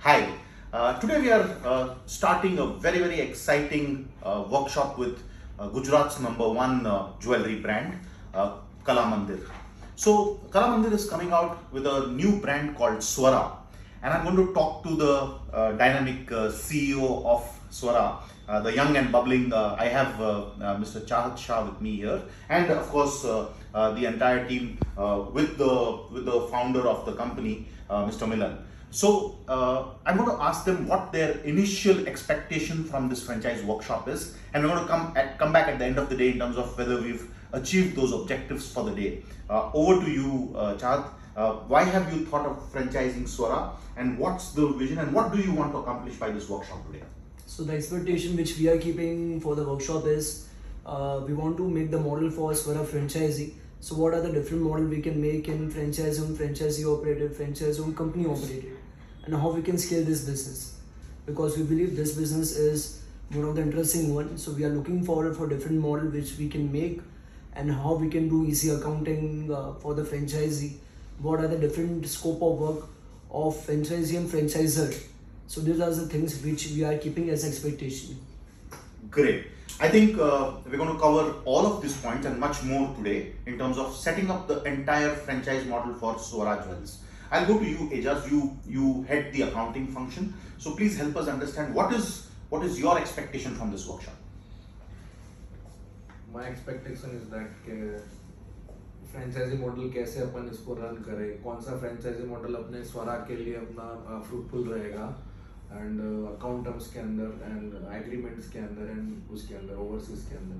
Hi, today we are starting a very exciting workshop with Gujarat's #1 jewelry brand, Kalamandir. So Kalamandir is coming out with a new brand called Svaraa, and I'm going to talk to the dynamic CEO of Svaraa, the young and bubbling. I have Mr. Chahat Shah with me here, and of course the entire team with the founder of the company, Mr. Milan. So I'm going to ask them what their initial expectation from this franchise workshop is, and we're going to come back at the end of the day in terms of whether we've achieved those objectives for the day. Over to you, Chahat. Why have you thought of franchising Svaraa, and what's the vision, and what do you want to accomplish by this workshop today? So the expectation which we are keeping for the workshop is we want to make the model for Svaraa franchisee. So what are the different models we can make in franchise-owned, franchisee-operated, franchise-owned, company-operated, and how we can scale this business, because we believe this business is one of the interesting ones. So we are looking forward for different model which we can make, and how we can do easy accounting for the franchisee. What are the different scope of work of franchisee and franchisor. So these are the things which we are keeping as expectation. Great. I think we're going to cover all of these points and much more today in terms of setting up the entire franchise model for Svaraa Jewellers. I'll go to you, Ajaz. You head the accounting function. So please help us understand what is your expectation from this workshop. My expectation is that franchisee model कैसे अपन इसको run करें, कौन सा franchise model अपने स्वरा के लिए अपना फ्रूटफुल रहेगा, एंड अकाउंट टर्म्स के अंदर एंड एग्रीमेंट्स के अंदर एंड उसके अंदर ओवरसीज के अंदर.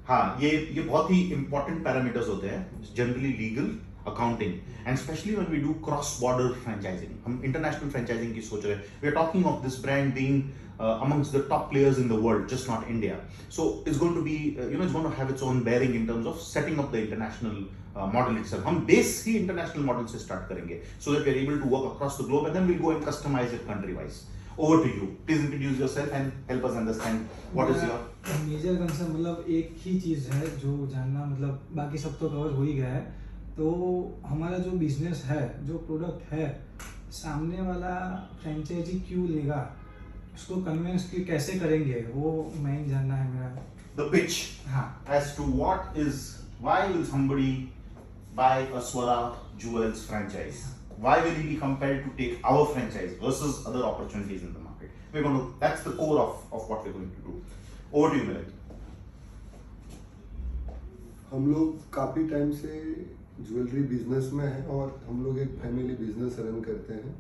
हाँ, ये बहुत ही इंपॉर्टेंट पैरामीटर्स होते हैं, generally legal, accounting, and specially when we do cross border franchising. हम इंटरनेशनल फ्रेंचाइजिंग की सोच रहे हैं. We are talking of this brand being amongst the top players in the world, just not India. So it's going to be, it's going to have its own bearing in terms of setting up the international model itself. हम base ही international model से start करेंगे, so that we are able to work across the globe, and then we'll go and customize it country-wise. Over to you. Please introduce yourself and help us understand what is your major concern. मतलब एक ही चीज़ है जो जानना, मतलब बाकी सब तो cover हो ही गया है. तो हमारा जो बिजनेस है, जो प्रोडक्ट है, सामने वाला फ्रेंचाइजी क्यों लेगा, उसको कन्विंस की कैसे करेंगे, वो मेन जानना है मेरा. the pitch. हाँ. As to why will somebody buy a Svaraa Jewellers franchise? Why will he be compelled to take our franchise versus other opportunities in the market? That's the core of what we're going to do. Over to you, Milan. हम लोग काफ़ी time से jewellery business में हैं और हम लोग एक फैमिली बिजनेस रन करते हैं.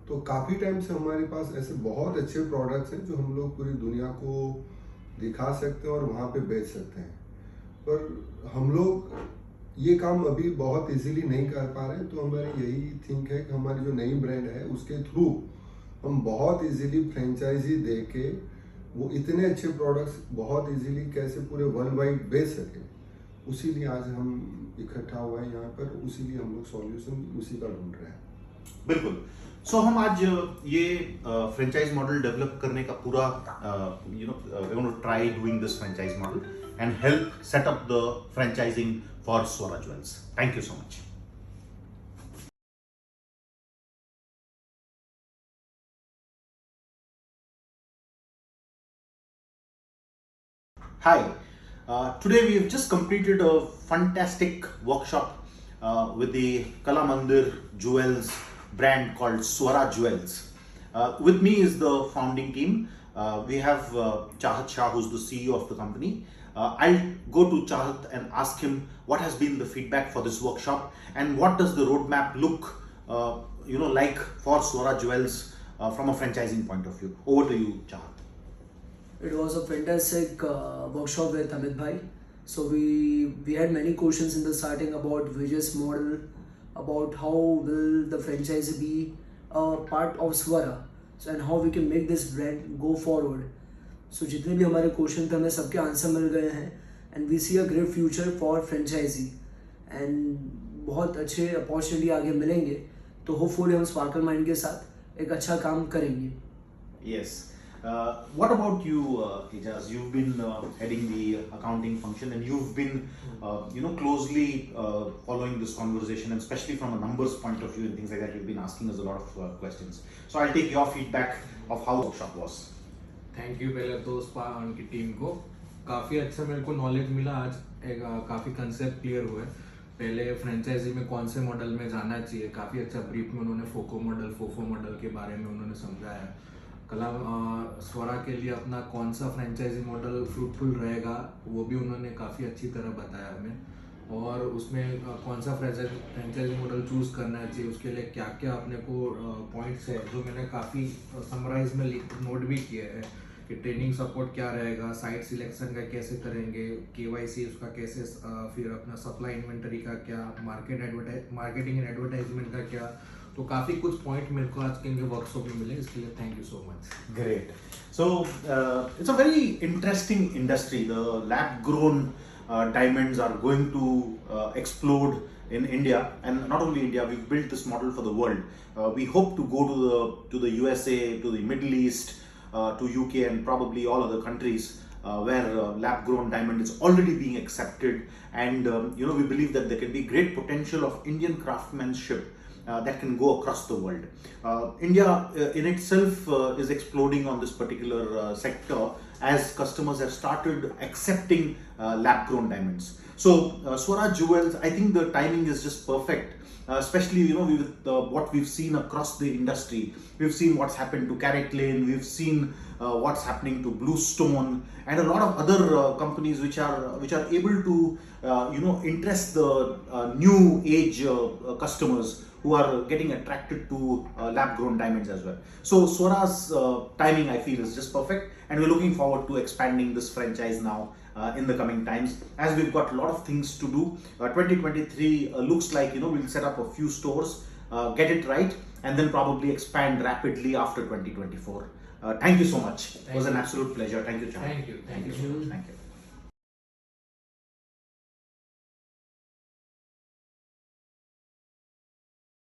तो काफ़ी टाइम से हमारे पास ऐसे बहुत अच्छे प्रोडक्ट्स हैं जो हम लोग पूरी दुनिया को दिखा सकते हैं और वहाँ पे बेच सकते हैं. पर हम लोग ये काम अभी बहुत इजीली नहीं कर पा रहे हैं. तो हमारी यही थिंक है कि हमारी जो नई ब्रांड है उसके थ्रू हम बहुत इजीली फ्रेंचाइजी दे के वो इतने अच्छे प्रोडक्ट्स बहुत इजीली कैसे पूरे वर्ल्ड वाइड बेच सकें, उसी लिए आज हम इकट्ठा हुए हैं यहाँ पर. उसी लिए हम लोग सॉल्यूशन उसी का ढूंढ रहे हैं. बिल्कुल. सो हम आज ये फ्रेंचाइज मॉडल डेवलप करने का पूरा we going to try doing this franchise model and help set up the franchising for Svaraa Jewellers. Thank you so much. Hi, today we have just completed a fantastic workshop with the Kalamandir Jewels brand called Svaraa Jewellers. With me is the founding team. We have Chahat Shah, who's the CEO of the company. I'll go to Chahat and ask him what has been the feedback for this workshop and what does the roadmap look like for Svaraa Jewellers from a franchising point of view. Over to you, Chahat. It was a fantastic workshop with Amit Bhai. So we had many questions in the starting about business model, about how will the franchisee be a part of Svaraa, so and how we can make this brand go forward. So जितने भी हमारे question थे हमें सबके answer मिल गए हैं, and we see a great future for franchisee and बहुत अच्छे अपॉर्चुनिटी आगे मिलेंगे. तो होपफुली हम स्पार्कल माइंड के साथ एक अच्छा काम करेंगे. Yes. What about you, Ijaz? You've been heading the accounting function, and you've been, closely following this conversation, and especially from a numbers point of view and things like that. You've been asking us a lot of questions. So I'll take your feedback of how the workshop was. Thank you पहले तो spark की team को काफ़ी अच्छा मेरे को knowledge मिला आज काफ़ी कंसेप्ट क्लियर हुए पहले फ्रेंचाइजी में कौन से मॉडल में जाना चाहिए काफ़ी अच्छा ब्रीफ में उन्होंने फोको मॉडल फोफो मॉडल के बारे में उन्होंने समझाया कला स्वरा के लिए अपना कौन सा फ्रेंचाइजी मॉडल फ्रूटफुल रहेगा वो भी उन्होंने काफ़ी अच्छी तरह बताया हमें और उसमें कौन सा फ्रेंचाइजी मॉडल चूज़ करना चाहिए उसके लिए क्या क्या अपने को पॉइंट्स है जो मैंने काफ़ी समराइज में नोट भी किए हैं कि ट्रेनिंग सपोर्ट क्या रहेगा साइट सिलेक्शन का कैसे करेंगे केवाईसी उसका कैसे फिर अपना सप्लाई इन्वेंटरी का क्या मार्केटिंग एंड एडवर्टाइजमेंट का क्या तो काफ़ी कुछ पॉइंट मेरे को आज के इनके वर्कशॉप में मिले इसके लिए thank you so much Great. So it's a very interesting industry. The lab-grown diamonds are going to explode in India, and not only India. We've built this model for the world. We hope to go to the USA, to the Middle East, to UK, and probably all other countries where lab-grown diamond is already being accepted. And we believe that there can be great potential of Indian craftsmanship. That can go across the world. India in itself is exploding on this particular sector as customers have started accepting lab-grown diamonds. So Svaraa Jewellers, I think the timing is just perfect. Especially with what we've seen across the industry. We've seen what's happened to Carrot Lane. We've seen what's happening to Bluestone and a lot of other companies which are able to interest the new age customers who are getting attracted to lab-grown diamonds as well. So Svaraa's timing, I feel, is just perfect, and we're looking forward to expanding this franchise now in the coming times as we've got a lot of things to do. 2023 looks like we'll set up a few stores, get it right, and then probably expand rapidly after 2024. Thank you so much. It was an absolute pleasure. Thank you, Chan. Thank you. Thank you.